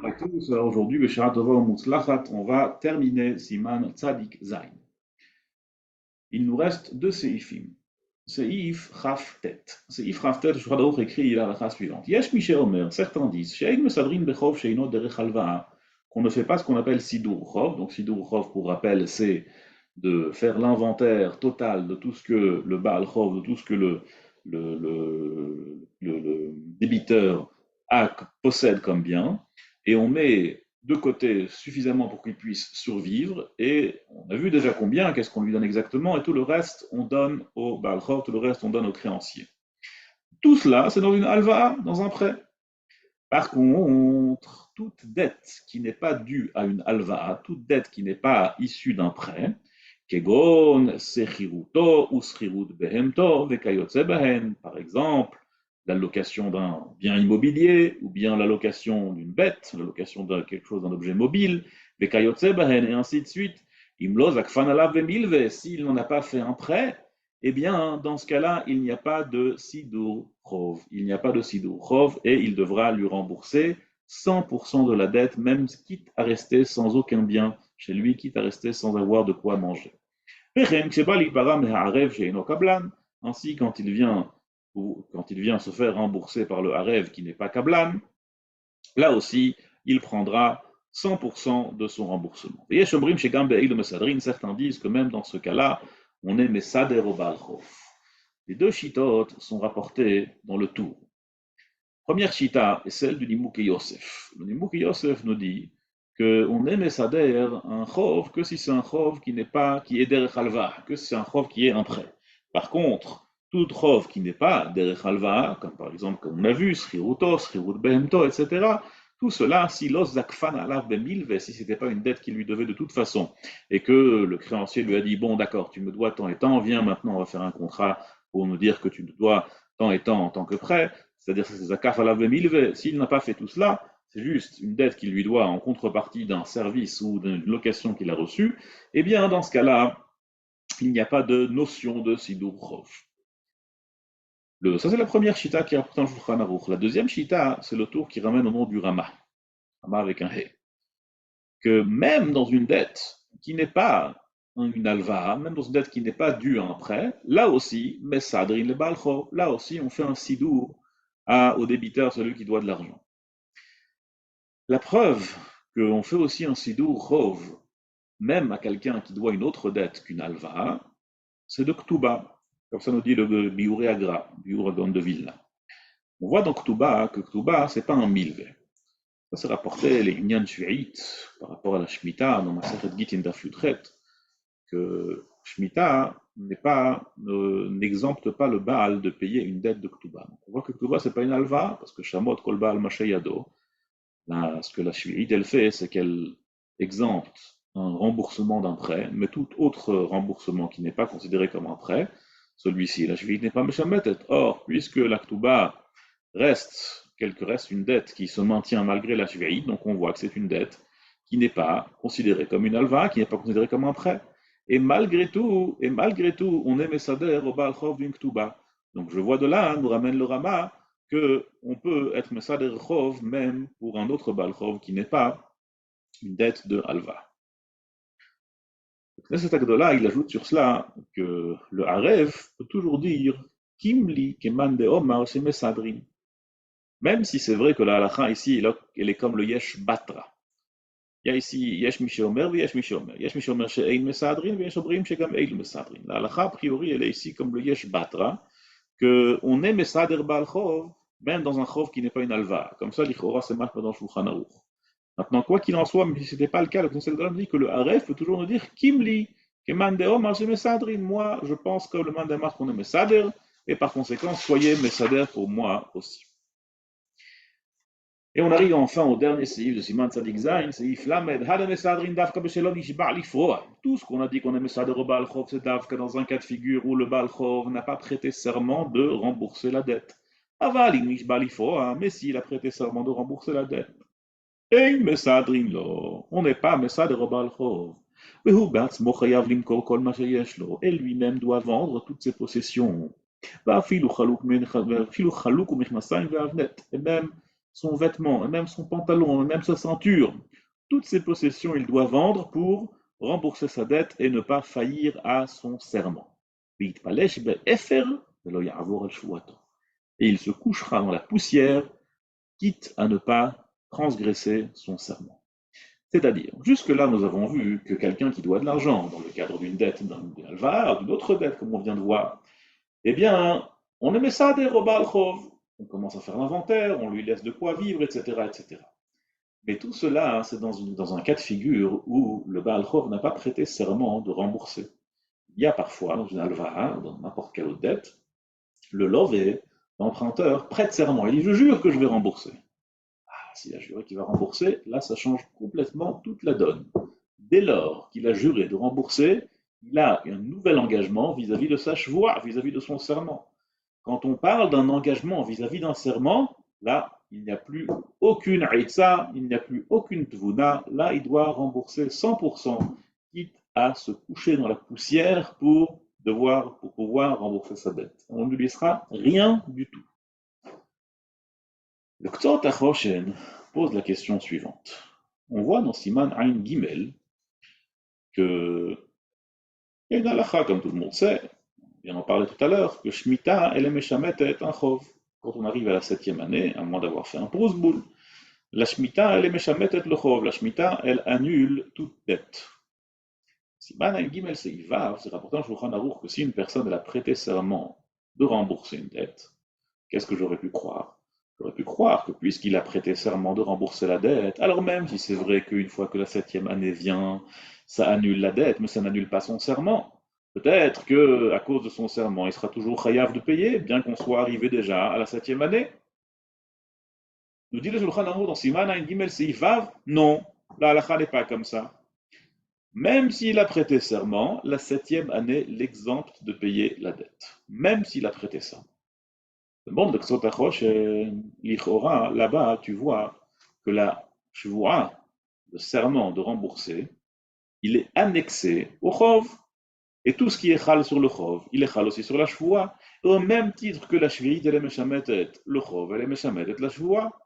À tous, aujourd'hui, Beshara Tova Mutzlachat, on va terminer Siman Tzadik Zain. Il nous reste deux séifim. Seif Chaftet. Seif Chaftet, je crois écrit la halakha suivante. Yesh Miché Omer, certains disent, Shein Mesadrin Bechov Sheino Derech Halva'a, qu'on ne fait pas ce qu'on appelle Sidur Chov. Donc Sidur Chov, pour rappel, c'est de faire l'inventaire total de tout ce que le Baal Chov, de tout ce que le débiteur possède comme bien, et on met de côté suffisamment pour qu'il puisse survivre, et on a vu déjà combien, qu'est-ce qu'on lui donne exactement, et tout le reste on donne au Baal Chov, tout le reste on donne au créancier. Tout cela, c'est dans une halva, dans un prêt. Par contre, toute dette qui n'est pas due à une halva, toute dette qui n'est pas issue d'un prêt, kegon sechiruto ou schirut behemto vekayotze behen, par exemple, la location d'un bien immobilier ou bien la location d'une bête, la location de quelque chose, d'un objet mobile, vekayotze behen, et ainsi de suite. Imlo zakfan alav vemilve, s'il n'en a pas fait un prêt, eh bien, dans ce cas-là, il n'y a pas de Sidur Chov. Il n'y a pas de Sidur Chov et il devra lui rembourser 100% de la dette, même quitte à rester sans aucun bien chez lui, quitte à rester sans avoir de quoi manger. Ainsi, quand il vient se faire rembourser par le Harev qui n'est pas Kablan, là aussi, il prendra 100% de son remboursement. Et certains disent que même dans ce cas-là, on est Mesader au Baal Chov. Les deux chitotes sont rapportés dans le tour. Première chita est celle du Nimouke Yosef. Le Nimouke Yosef nous dit qu'on est Mesader un chov que si c'est un chov qui est derech halva, que si c'est un chov qui est un prêt. Par contre, tout chov qui n'est pas derech halva, comme par exemple, comme on a vu, schiruto, schirut behemto, etc., tout cela, si l'os zakfan alav bemilve, si c'était pas une dette qu'il lui devait de toute façon, et que le créancier lui a dit, bon d'accord, tu me dois tant et tant, viens maintenant, on va faire un contrat pour nous dire que tu me dois tant et tant en tant que prêt, c'est-à-dire que c'est zakaf alav bemilve, s'il n'a pas fait tout cela, c'est juste une dette qu'il lui doit en contrepartie d'un service ou d'une location qu'il a reçue, eh bien, dans ce cas-là, il n'y a pas de notion de sidur chov. Ça, c'est la première chita qui rapporte un Shulchan Aruch. La deuxième chita, c'est le tour qui ramène au nom du Rama, Rama avec un He, que même dans une dette qui n'est pas une alva, même dans une dette qui n'est pas due à un prêt, là aussi, mesadrin le balcho, là aussi, on fait un sidour au débiteur, celui qui doit de l'argent. La preuve qu'on fait aussi un sidour chov, même à quelqu'un qui doit une autre dette qu'une alva, c'est de Ktuba. Comme ça nous dit le Biuré Agra, Biur de Vilna. On voit dans Ktuba que Ktuba, c'est pas un milve. Ça, c'est rapporté les Inyan Shu'it par rapport à la Shemitah dans Masechet Gitin Daf Yudchet, que Shemitah n'exempte pas le Baal de payer une dette de Ktuba. Donc, on voit que Ktuba, c'est pas une alva, parce que Shamot Kol Baal Mashayado, ce que la Shu'it, elle fait, c'est qu'elle exempte un remboursement d'un prêt, mais tout autre remboursement qui n'est pas considéré comme un prêt, celui-ci, la Shvit n'est pas Meshametet. Or, puisque la Ktuba reste une dette qui se maintient malgré la Shvit, donc on voit que c'est une dette qui n'est pas considérée comme une alva, qui n'est pas considérée comme un prêt. Et malgré tout, on est Mesader au Baal Chov d'une Ktuba. Donc je vois de là, nous ramène le Rama, qu'on peut être Mesader Chov même pour un autre Baal Chov qui n'est pas une dette de Alva. Knesset Agdola, il ajoute sur cela que le Aref peut toujours dire Kimli Keman de Omar chez Mesadrin. Même si c'est vrai que la halakha ici, elle est comme le Yesh Batra. Il y a ici Yesh Mishomer et Yesh Mishomer. Yesh Mishomer chez Ein Mesadrin et Yesh Obrim chez comme Ein Mesadrin. La halakha, a priori, elle est ici comme le Yesh Batra, qu'on est Mesader Baal Chov, même dans un Chov qui n'est pas une alva. Comme ça, l'Ichora, c'est marqué dans Shulchan Aruch. Maintenant, quoi qu'il en soit, même si ce n'était pas le cas, le Conseil de l'Homme dit que le Aref peut toujours nous dire Kimli, Kemandeo marche Mesadrin. Moi, je pense que le Mandemar qu'on est Mesader, et par conséquent, soyez Mesader pour moi aussi. Et on arrive enfin au dernier séif de Siman Tzadik Zayin, séif Lamed, Hada Mesadrin Davka Beshelon Ishba Lifroa. Tout ce qu'on a dit qu'on est Mesader au Baal Chov, c'est Davka dans un cas de figure où le Baal Chov n'a pas prêté serment de rembourser la dette. Aval Ishba Lifroa, mais s'il a prêté serment de rembourser la dette. Ein Mesadrin lo, on n'est pas Mesader au Baal Chov. Et lui-même doit vendre toutes ses possessions. Et même son vêtement, et même son pantalon, et même sa ceinture, toutes ses possessions, il doit vendre pour rembourser sa dette et ne pas faillir à son serment. Et il se couchera dans la poussière, quitte à ne pas transgresser son serment. C'est-à-dire, jusque-là, nous avons vu que quelqu'un qui doit de l'argent, dans le cadre d'une dette, d'une alva, d'une autre dette, comme on vient de voir, eh bien, on émet ça des robal chov. On commence à faire l'inventaire, on lui laisse de quoi vivre, etc., etc. Mais tout cela, hein, c'est dans un cas de figure où le Baal Chov n'a pas prêté serment de rembourser. Il y a parfois, dans une alva, dans n'importe quelle autre dette, le lové, l'emprunteur, prête serment. Il dit, je jure que je vais rembourser. S'il a juré qu'il va rembourser, là, ça change complètement toute la donne. Dès lors qu'il a juré de rembourser, il a un nouvel engagement vis-à-vis de sa chevoie, vis-à-vis de son serment. Quand on parle d'un engagement vis-à-vis d'un serment, là, il n'y a plus aucune aïtza, il n'y a plus aucune tvuna. Là, il doit rembourser 100%, quitte à se coucher dans la poussière pour pouvoir rembourser sa dette. On ne lui laissera rien du tout. Le Ktsot HaChoshen pose la question suivante. On voit dans Siman Ain Gimel que il y a une halakha, comme tout le monde sait, et on en parlait tout à l'heure, que Shemitah, elle est meshametet un chov. Quand on arrive à la 7e année, à moins d'avoir fait un prosboul, la Shemitah, elle est meshametet le chov. La Shemitah, elle annule toute dette. Siman Ain Gimel, c'est Ivav, c'est rapporté en Shulchan Aruch que si une personne elle a prêté serment de rembourser une dette, qu'est-ce que j'aurais pu croire? J'aurais pu croire que puisqu'il a prêté serment de rembourser la dette, alors même si c'est vrai qu'une fois que la 7e année vient, ça annule la dette, mais ça n'annule pas son serment. Peut-être que à cause de son serment, il sera toujours chayav de payer, bien qu'on soit arrivé déjà à la 7e année. Nous dit le Shulchan Aruch dans Siman Ain Gimel Seif Vav, non, la halakha n'est pas comme ça. Même s'il a prêté serment, la 7e année l'exempte de payer la dette. Même s'il a prêté serment. Le monde de Ktsot HaChoshen, l'Ichora, là-bas, tu vois que la shvoua, le serment de rembourser, il est annexé au chov. Et tout ce qui est chal sur le chov, il est chal aussi sur la shvoua. Au même titre que la shvi'it, elle est meshametet, le chov, elle est meshametet la shvoua.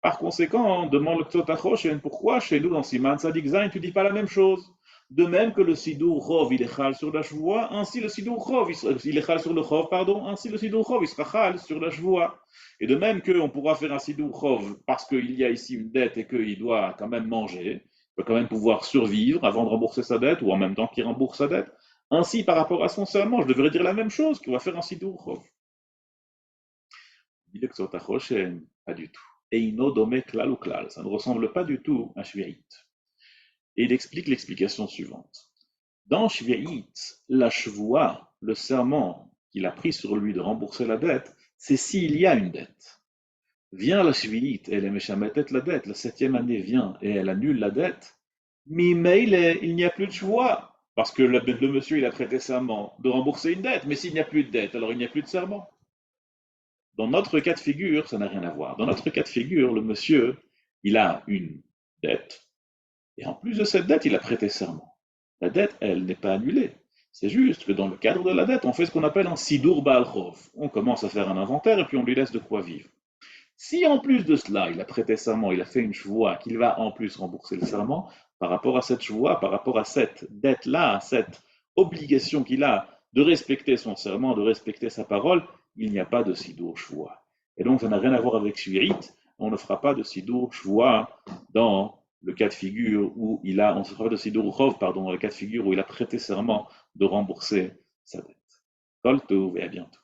Par conséquent, on demande le Ktsot HaChoshen, pourquoi chez nous dans Siman Tzadik Zayin, tu ne dis pas la même chose? De même que le Sidour Chov, il est chal sur la Shvoua, ainsi le Sidour Chov, il est chal sur le Chov, pardon, ainsi le Sidour Chov, il sera chal sur la Shvoua. Et de même qu'on pourra faire un Sidour Chov parce qu'il y a ici une dette et qu'il doit quand même manger, il doit quand même pouvoir survivre avant de rembourser sa dette ou en même temps qu'il rembourse sa dette. Ainsi, par rapport à son serment, je devrais dire la même chose, qu'on va faire un Sidour Chov. Il dit que pas du tout. Eino dome klal ou klal, ça ne ressemble pas du tout à Shvi'it. Et il explique l'explication suivante. Dans Shvi'it, la Shvoua, le serment qu'il a pris sur lui de rembourser la dette, c'est s'il y a une dette. Vient la Shvi'it, elle est meshametet la dette, la 7e année vient et elle annule la dette, mais il n'y a plus de Shvoua, parce que le monsieur il a prêté serment de rembourser une dette, mais s'il n'y a plus de dette, alors il n'y a plus de serment. Dans notre cas de figure, ça n'a rien à voir. Dans notre cas de figure, le monsieur, il a une dette, et en plus de cette dette, il a prêté serment. La dette, elle n'est pas annulée. C'est juste que dans le cadre de la dette, on fait ce qu'on appelle un sidour baal chov. On commence à faire un inventaire et puis on lui laisse de quoi vivre. Si en plus de cela, il a prêté serment, il a fait une chevoie, qu'il va en plus rembourser le serment, par rapport à cette chevoie, par rapport à cette dette-là, cette obligation qu'il a de respecter son serment, de respecter sa parole, il n'y a pas de sidour chevoie. Et donc ça n'a rien à voir avec Shvi'it, on ne fera pas de sidour chevoie dans le cas de figure où on ne fera pas de sidour chov, pardon, dans le cas de figure où il a prêté serment de rembourser sa dette. Kol tov et à bientôt.